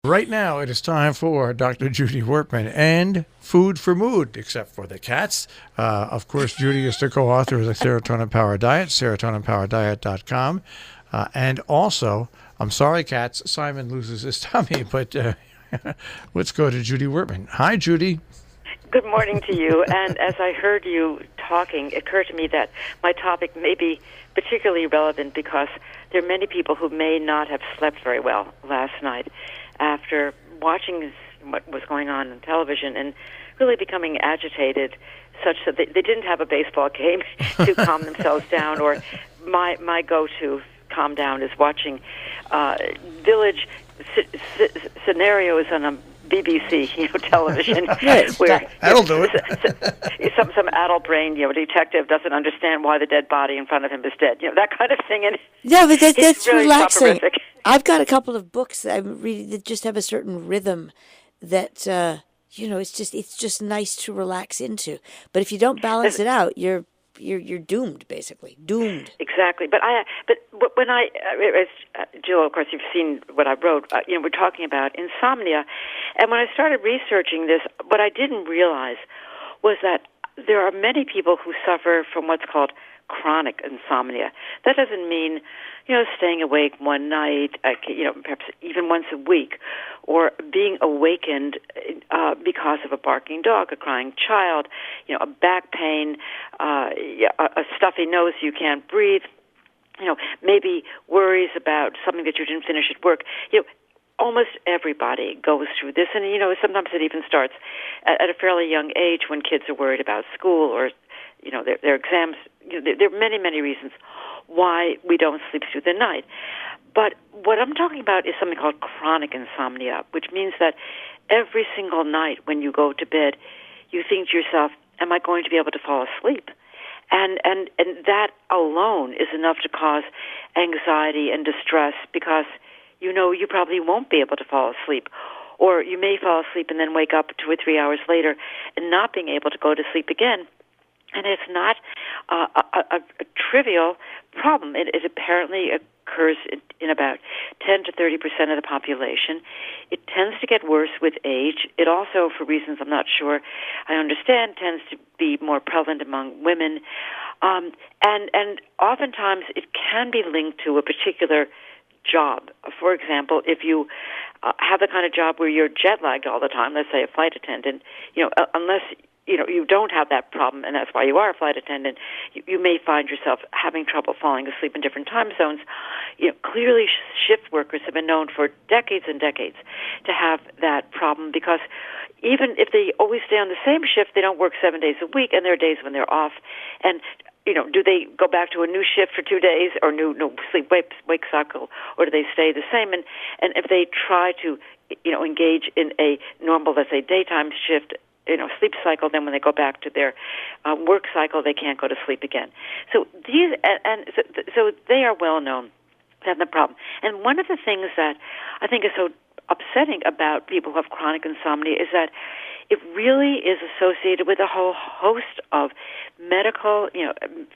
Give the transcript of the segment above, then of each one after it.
Right now, it is time for Dr. Judy Wurtman and Food for Mood, except for the cats. Of course, Judy is the co-author of the Serotonin Power Diet, serotoninpowerdiet.com. And also, I'm sorry, cats, Simon loses his tummy, but let's go to Judy Wurtman. Hi, Judy. Good morning to you. And as I heard you talking, it occurred to me that my topic may be particularly relevant because there are many people who may not have slept very well last night after watching what was going on television and really becoming agitated such that they didn't have a baseball game to calm themselves down. Or my go-to calm down is watching village scenarios on a BBC, television, where that'll do it. some addle brain, detective doesn't understand why the dead body in front of him is dead, that kind of thing. And yeah, but that's really relaxing. soporific. I've got a couple of books that I'm reading that just have a certain rhythm that it's just nice to relax into. But if you don't balance it out, you're doomed, basically. Doomed. Exactly. But when Jill, of course, you've seen what I wrote. We're talking about insomnia, and when I started researching this, what I didn't realize was that there are many people who suffer from what's called chronic insomnia. That doesn't mean, staying awake one night, perhaps even once a week, or being awakened because of a barking dog, a crying child, a back pain, a stuffy nose, you can't breathe, maybe worries about something that you didn't finish at work. Almost everybody goes through this, and sometimes it even starts at a fairly young age when kids are worried about school or their exams. There are many, many reasons why we don't sleep through the night. But what I'm talking about is something called chronic insomnia, which means that every single night when you go to bed, you think to yourself, am I going to be able to fall asleep? And that alone is enough to cause anxiety and distress because you probably won't be able to fall asleep. Or you may fall asleep and then wake up 2 or 3 hours later and not being able to go to sleep again. And it's not a trivial problem. It apparently occurs in about 10 to 30% of the population. It tends to get worse with age. It also, for reasons I'm not sure I understand, tends to be more prevalent among women. And oftentimes it can be linked to a particular job. For example, if you have the kind of job where you're jet lagged all the time, let's say a flight attendant, unless you don't have that problem, and that's why you are a flight attendant, you may find yourself having trouble falling asleep in different time zones. Clearly shift workers have been known for decades and decades to have that problem because even if they always stay on the same shift, they don't work 7 days a week, and there are days when they're off. And do they go back to a new shift for 2 days or new sleep-wake cycle, or do they stay the same? And if they try to, engage in a normal, let's say, daytime shift, sleep cycle, then when they go back to their work cycle, they can't go to sleep again. So so they are well known to have the problem. And one of the things that I think is so upsetting about people who have chronic insomnia is that it really is associated with a whole host of medical,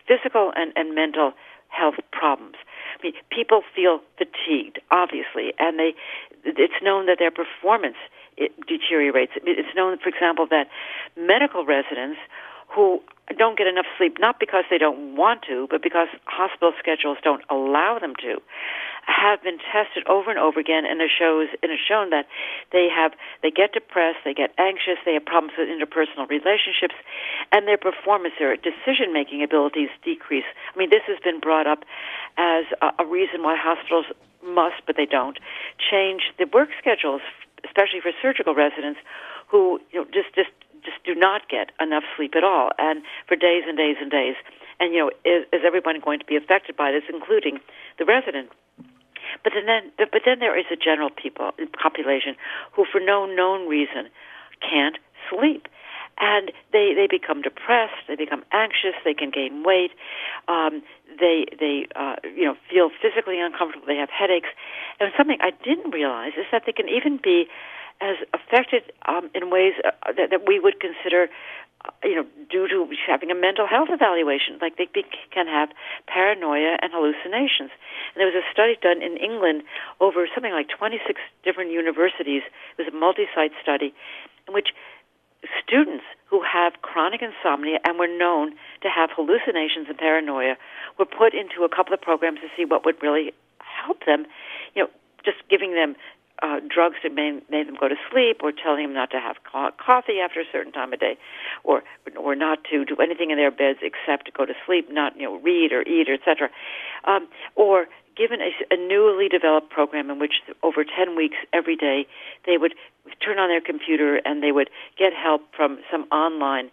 physical and mental health problems. I mean, people feel fatigued, obviously, and it's known that their performance deteriorates. It's known, for example, that medical residents who don't get enough sleep, not because they don't want to, but because hospital schedules don't allow them to, have been tested over and over again, and it has shown that they get depressed, they get anxious, they have problems with interpersonal relationships, and their performance, their decision-making abilities decrease. I mean, this has been brought up as a reason why hospitals must, but they don't, change the work schedules, especially for surgical residents who just do not get enough sleep at all, and for days and days and days. And is everyone going to be affected by this, including the resident? But then there is a general population who, for no known reason, can't sleep, and they become depressed, they become anxious, they can gain weight, they feel physically uncomfortable, they have headaches, and something I didn't realize is that they can even be as affected in ways that we would consider due to having a mental health evaluation. Like they can have paranoia and hallucinations. And there was a study done in England over something like 26 different universities. It was a multi-site study in which students who have chronic insomnia and were known to have hallucinations and paranoia were put into a couple of programs to see what would really help them. Just giving them drugs that made them go to sleep, or telling them not to have coffee after a certain time of day, or not to do anything in their beds except to go to sleep, not read or eat, or etc. Or given a newly developed program in which over 10 weeks every day they would turn on their computer and they would get help from some online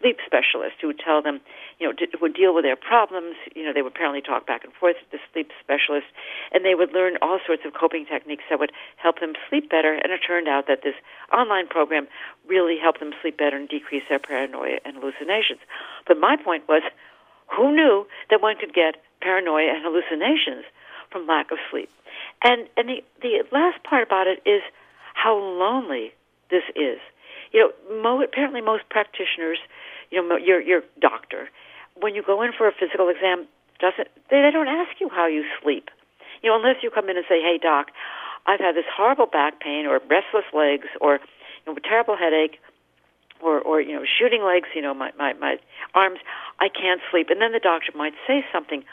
sleep specialist who would tell them, would deal with their problems. They would apparently talk back and forth with the sleep specialist, and they would learn all sorts of coping techniques that would help them sleep better. And it turned out that this online program really helped them sleep better and decrease their paranoia and hallucinations. But my point was, who knew that one could get paranoia and hallucinations from lack of sleep? And the last part about it is how lonely this is. Apparently most practitioners, your doctor, when you go in for a physical exam, they don't ask you how you sleep. Unless you come in and say, "Hey, doc, I've had this horrible back pain, or restless legs, or a terrible headache, or shooting legs, my arms, I can't sleep." And then the doctor might say something.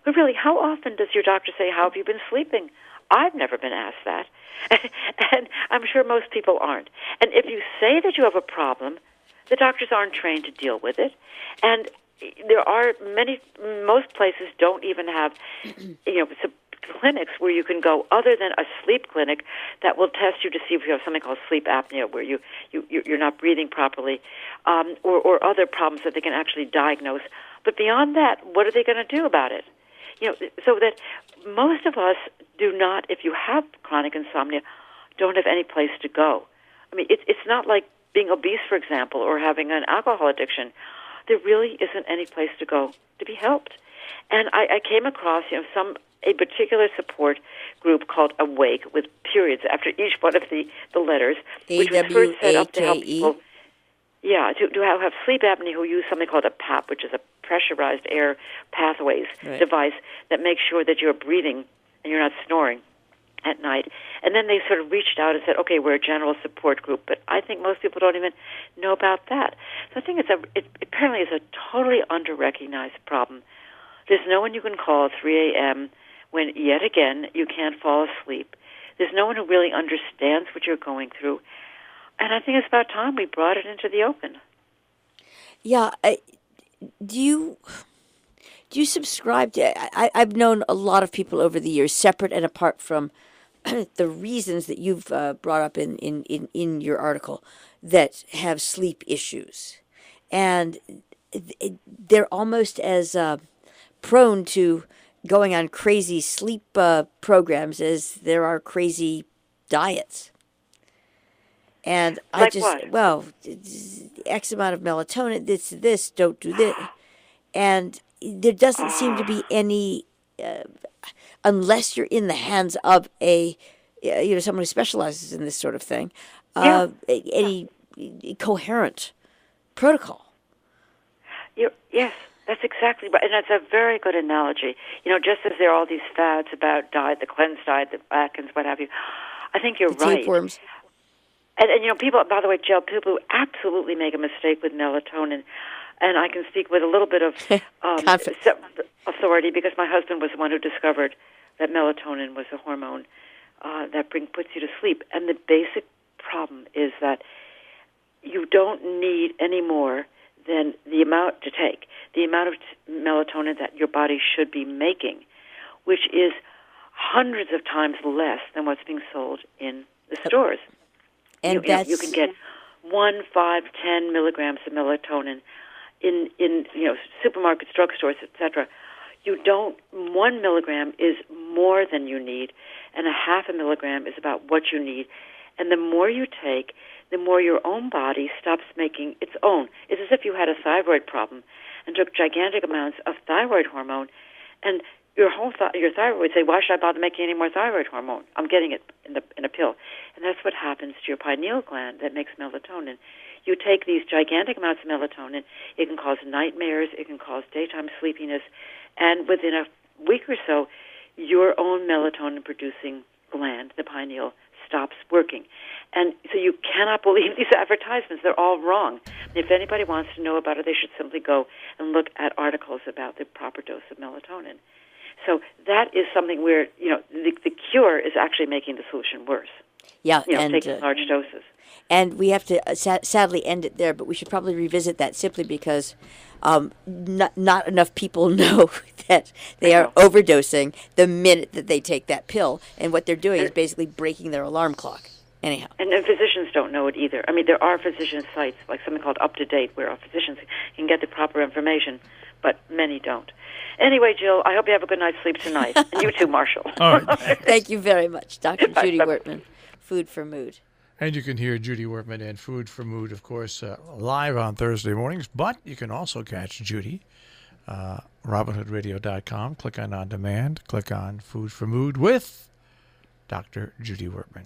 But really, how often does your doctor say, "How have you been sleeping?" I've never been asked that. And I'm sure most people aren't. And if you say that you have a problem, the doctors aren't trained to deal with it. And there are most places don't even have, clinics where you can go other than a sleep clinic that will test you to see if you have something called sleep apnea, where you're not breathing properly, or other problems that they can actually diagnose. But beyond that, what are they going to do about it? So that most of us do not, if you have chronic insomnia, don't have any place to go. I mean, it's not like being obese, for example, or having an alcohol addiction. There really isn't any place to go to be helped. And I came across, a particular support group called Awake, with periods after each one of the letters, which was first set up to help people. Yeah, to have sleep apnea, who use something called a PAP, which is a pressurized air pathways device that makes sure that you're breathing and you're not snoring at night. And then they sort of reached out and said, "Okay, we're a general support group," but I think most people don't even know about that. So I think it apparently is a totally under-recognized problem. There's no one you can call at 3 a.m. when, yet again, you can't fall asleep. There's no one who really understands what you're going through. And I think it's about time we brought it into the open. Yeah. Do you subscribe to... I've known a lot of people over the years, separate and apart from the reasons that you've brought up in your article, that have sleep issues. And they're almost as prone to going on crazy sleep programs as there are crazy diets. And like what? X amount of melatonin, this, don't do this. And there doesn't seem to be any, unless you're in the hands of someone who specializes in this sort of thing, any coherent protocol. Yes, that's exactly right. And that's a very good analogy. Just as there are all these fads about diet, the cleanse diet, the Atkins, what have you, I think you're right. Tapeworms. And people, by the way, Jill, people who absolutely make a mistake with melatonin, and I can speak with a little bit of authority because my husband was the one who discovered that melatonin was a hormone that puts you to sleep. And the basic problem is that you don't need any more than the amount to take, the amount of melatonin that your body should be making, which is hundreds of times less than what's being sold in the stores. And you can get 1, 5, 10 milligrams of melatonin in supermarkets, drugstores, etc. 1 milligram is more than you need, and 0.5 milligram is about what you need. And the more you take, the more your own body stops making its own. It's as if you had a thyroid problem and took gigantic amounts of thyroid hormone, and your thyroid would say, "Why should I bother making any more thyroid hormone? I'm getting it in a pill." And that's what happens to your pineal gland that makes melatonin. You take these gigantic amounts of melatonin, it can cause nightmares, it can cause daytime sleepiness, and within a week or so, your own melatonin-producing gland, the pineal, stops working. And so you cannot believe these advertisements. They're all wrong. If anybody wants to know about it, they should simply go and look at articles about the proper dose of melatonin. So that is something where, the cure is actually making the solution worse. Yeah, and taking large doses. And we have to sadly end it there, but we should probably revisit that simply because not enough people know that they are overdosing the minute that they take that pill, and what they're doing is basically breaking their alarm clock. Anyhow. And physicians don't know it either. I mean, there are physician sites, like something called Up to Date, where physicians can get the proper information, but many don't. Anyway, Jill, I hope you have a good night's sleep tonight. And you too, Marshall. All right. Thank you very much, Dr. Judy Wurtman, Food for Mood. And you can hear Judy Wurtman and Food for Mood, of course, live on Thursday mornings, but you can also catch Judy, RobinHoodRadio.com. Click on demand, click on Food for Mood with Dr. Judy Wurtman.